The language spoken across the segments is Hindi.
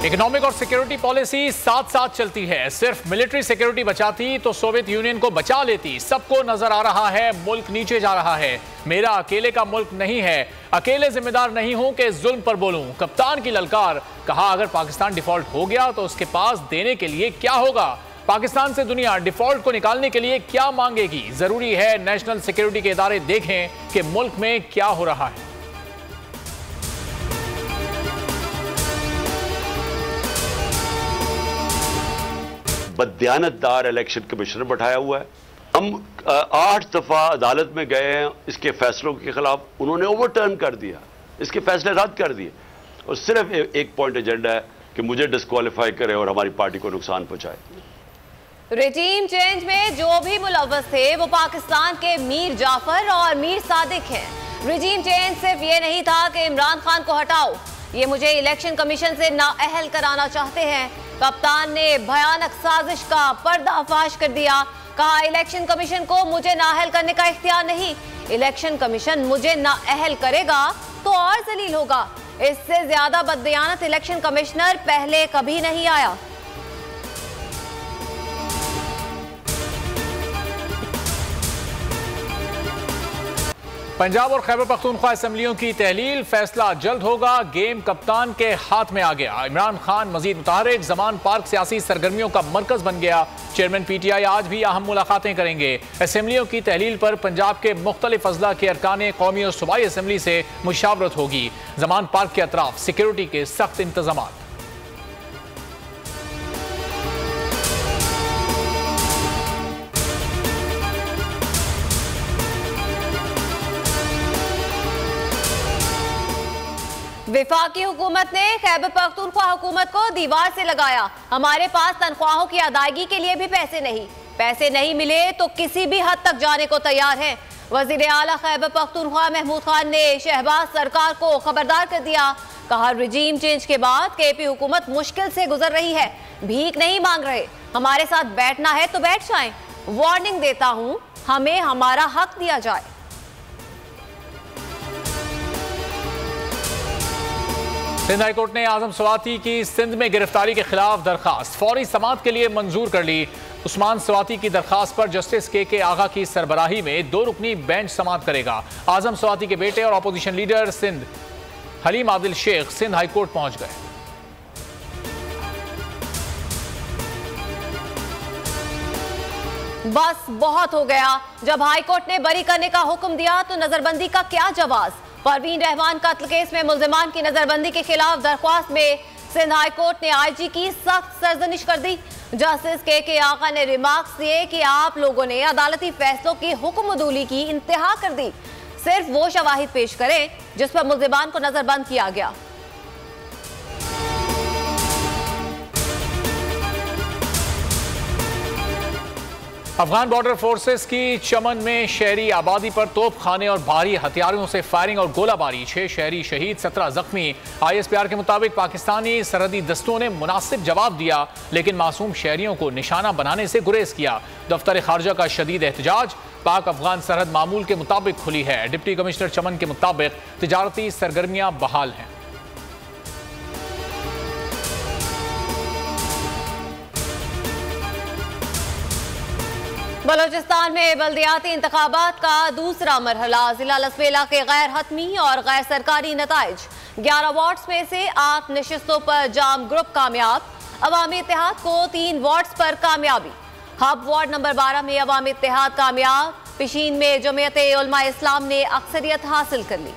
इकोनॉमिक और सिक्योरिटी पॉलिसी साथ साथ चलती है। सिर्फ मिलिट्री सिक्योरिटी बचाती तो सोवियत यूनियन को बचा लेती। सबको नजर आ रहा है मुल्क नीचे जा रहा है। मेरा अकेले का मुल्क नहीं है, अकेले जिम्मेदार नहीं हूं कि जुल्म पर बोलूं। कप्तान की ललकार। कहा अगर पाकिस्तान डिफॉल्ट हो गया तो उसके पास देने के लिए क्या होगा। पाकिस्तान से दुनिया डिफॉल्ट को निकालने के लिए क्या मांगेगी। जरूरी है नेशनल सिक्योरिटी के इदारे देखें कि मुल्क में क्या हो रहा है। बददियानतदार इलेक्शन कमिश्नर बैठाया हुआ है। हम 8 दफा अदालत में गए हैं इसके फैसलों के खिलाफ, उन्होंने ओवरटर्न कर दिया, इसके फैसले रद्द कर दिए और सिर्फ एक पॉइंट एजेंडा है कि मुझे डिस्क्वालीफाई करे और हमारी पार्टी को नुकसान पहुंचाए। रेजीम चेंज में जो भी मुलव्वस थे वो पाकिस्तान के मीर जाफर और मीर सादिक हैं। रेजीम चेंज सिर्फ ये नहीं था कि इमरान खान को हटाओ, ये मुझे इलेक्शन कमीशन से नाअहल कराना चाहते हैं। कप्तान ने भयानक साजिश का पर्दाफाश कर दिया। कहा इलेक्शन कमीशन को मुझे नाअहल करने का इख्तियार नहीं, इलेक्शन कमीशन मुझे नाअहल करेगा तो और जलील होगा। इससे ज्यादा बददियानत इलेक्शन कमिश्नर पहले कभी नहीं आया। पंजाब और खैबर पख्तूनख्वा असेंबलियों की तहलील, फैसला जल्द होगा। गेम कप्तान के हाथ में आ गया। इमरान खान मजीद मुतहरिक। जमान पार्क सियासी सरगर्मियों का मरकज बन गया। चेयरमैन PTI आज भी अहम मुलाकातें करेंगे। असेंबलियों की तहलील पर पंजाब के मुख्तलिफ अजला के अरकान कौमी और सूबाई असेंबली से मुशावरत होगी। जमान पार्क के अतराफ सिक्योरिटी के सख्त इंतजाम। विफाकी हुकूमत ने खैबर पख्तूनख्वा हुकूमत को दीवार से लगाया। हमारे पास तनख्वाहों की अदायगी के लिए भी पैसे नहीं मिले तो किसी भी हद तक जाने को तैयार हैं। वजीर आला खैबर पख्तूनख्वा महमूद खान ने शहबाज सरकार को खबरदार कर दिया। कहा रिजीम चेंज के बाद KP हुकूमत मुश्किल से गुजर रही है, भीख नहीं मांग रहे। हमारे साथ बैठना है तो बैठ जाएं। वार्निंग देता हूं, हमें हमारा हक दिया जाए। सिंध हाई कोर्ट ने आजम स्वाति की सिंध में गिरफ्तारी के खिलाफ दरखास्त फौरी समाअत के लिए मंजूर कर ली। उस्मान स्वाति की दरखास्त पर जस्टिस KK आगा की सरबराही में 2 रुकनी बेंच समाअत करेगा। आजम स्वाति के बेटे और opposition leader Sindh Haleem Adil Sheikh Sindh high court पहुंच गए। बस बहुत हो गया। जब हाई कोर्ट ने बरी करने का हुक्म दिया तो नजरबंदी का क्या जवाब। परवीन रहमान कत्ल केस में मुल्जिमान की नजरबंदी के खिलाफ दरख्वास्त में सिंध हाई कोर्ट ने IG की सख्त सरजनिश कर दी। जस्टिस KK आगा ने रिमार्क्स दिए कि आप लोगों ने अदालती फैसलों की हुक्मदूली की इंतहा कर दी। सिर्फ वो शवाहिद पेश करें जिस पर मुल्जिमान को नजरबंद किया गया। अफगान बॉर्डर फोर्सेस की चमन में शहरी आबादी पर तोप खाने और भारी हथियारों से फायरिंग और गोलाबारी, 6 शहरी शहीद, 17 जख्मी। ISPR के मुताबिक पाकिस्तानी सरहदी दस्तों ने मुनासिब जवाब दिया लेकिन मासूम शहरियों को निशाना बनाने से गुरेज किया। दफ्तर खारजा का शदीद एहतजाज। पाक अफगान सरहद मामूल के मुताबिक खुली है। डिप्टी कमिश्नर चमन के मुताबिक तिजारती सरगर्मियां बहाल हैं। बलोचिस्तान में बल्दियाती इंतखाबात का दूसरा मरहला। जिला लसबेला के गैर हतमी और गैर सरकारी नताइज। 11 वार्ड्स में से 8 नशिस्तों पर जाम ग्रुप कामयाब। अवामी इत्तेहाद को 3 वार्ड्स पर कामयाबी। हब वार्ड नंबर 12 में अवामी इत्तेहाद कामयाब। पिशीन में जमीयत उलमा इस्लाम ने अक्सरियत हासिल कर ली।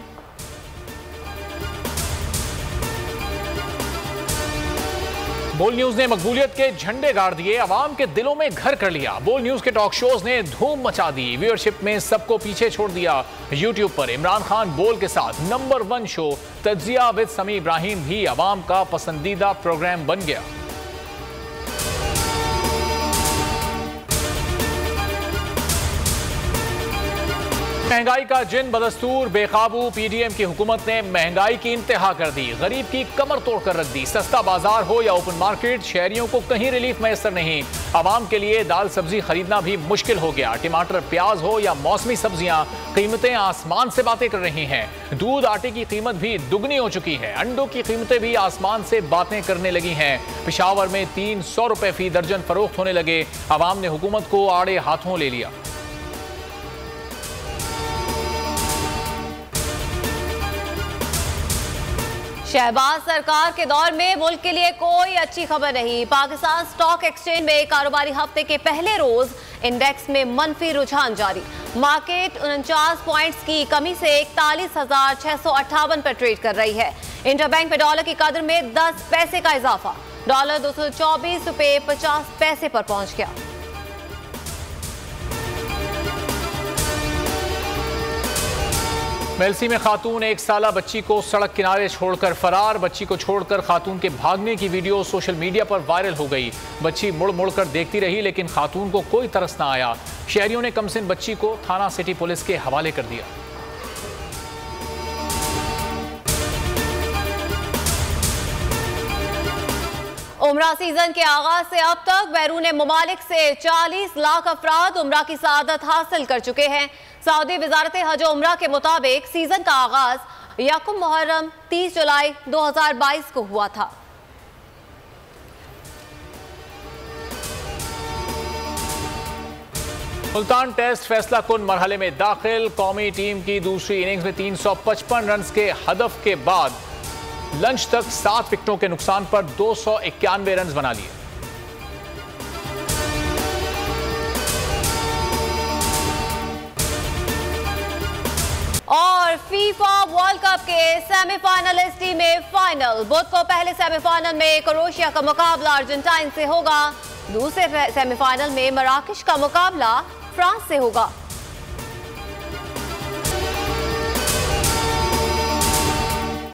बोल न्यूज ने मकबूलियत के झंडे गाड़ दिए, अवाम के दिलों में घर कर लिया। बोल न्यूज के टॉक शोज ने धूम मचा दी, व्यूअरशिप में सबको पीछे छोड़ दिया। यूट्यूब पर इमरान खान बोल के साथ नंबर 1 शो तज्जिया विद समी इब्राहिम भी अवाम का पसंदीदा प्रोग्राम बन गया। महंगाई का जिन बदस्तूर बेकाबू पीडीएम की हुकूमत ने महंगाई की इंतहा कर दी, गरीब की कमर तोड़ कर रख दी। सस्ता बाजार हो या ओपन मार्केट, शहरियों को कहीं रिलीफ मैसर नहीं। आवाम के लिए दाल सब्जी खरीदना भी मुश्किल हो गया। टमाटर प्याज हो या मौसमी सब्जियां, कीमतें आसमान से बातें कर रही हैं। दूध आटे की कीमत भी दुगनी हो चुकी है। अंडों की कीमतें भी आसमान से बातें करने लगी हैं। पेशावर में 300 रुपए फी दर्जन फरोख्त होने लगे। आवाम ने हुकूमत को आड़े हाथों ले लिया। शहबाज सरकार के दौर में मुल्क के लिए कोई अच्छी खबर नहीं। पाकिस्तान स्टॉक एक्सचेंज में कारोबारी हफ्ते के पहले रोज इंडेक्स में मनफी रुझान जारी। मार्केट 49 पॉइंट्स की कमी से 41,658 पर ट्रेड कर रही है। इंटरबैंक में डॉलर की कदर में 10 पैसे का इजाफा, डॉलर 224 रुपए 50 पैसे पर पहुंच गया। मेलसी में खातून 1 साला बच्ची को सड़क किनारे छोड़कर फरार। बच्ची को छोड़कर खातून के भागने की वीडियो सोशल मीडिया पर वायरल हो गई। बच्ची मुड़ मुड़ कर देखती रही लेकिन खातून को कोई तरस ना आया। शहरियों ने कमसिन बच्ची को थाना सिटी पुलिस के हवाले कर दिया। उमरा सीजन के आगाज से अब तक बैरून मुमालिक से 40 लाख अफराद उमरा की सआदत हासिल कर चुके हैं। सऊदी वजारत हज उमरा के मुताबिक सीजन का आगाज 1 मुहर्रम 30 जुलाई 2022 को हुआ था। मुल्तान टेस्ट फैसला कुन मरहले में दाखिल। कौमी टीम की दूसरी इनिंग्स में 355 रन के हदफ के बाद लंच तक 7 विकेटों के नुकसान पर 291 रन बना लिए। और फीफा वर्ल्ड कप के सेमीफाइनलिस्ट टीम में फाइनल। बुध को पहले सेमीफाइनल में क्रोएशिया का मुकाबला अर्जेंटाइन से होगा। दूसरे सेमीफाइनल में मराकश का मुकाबला फ्रांस से होगा।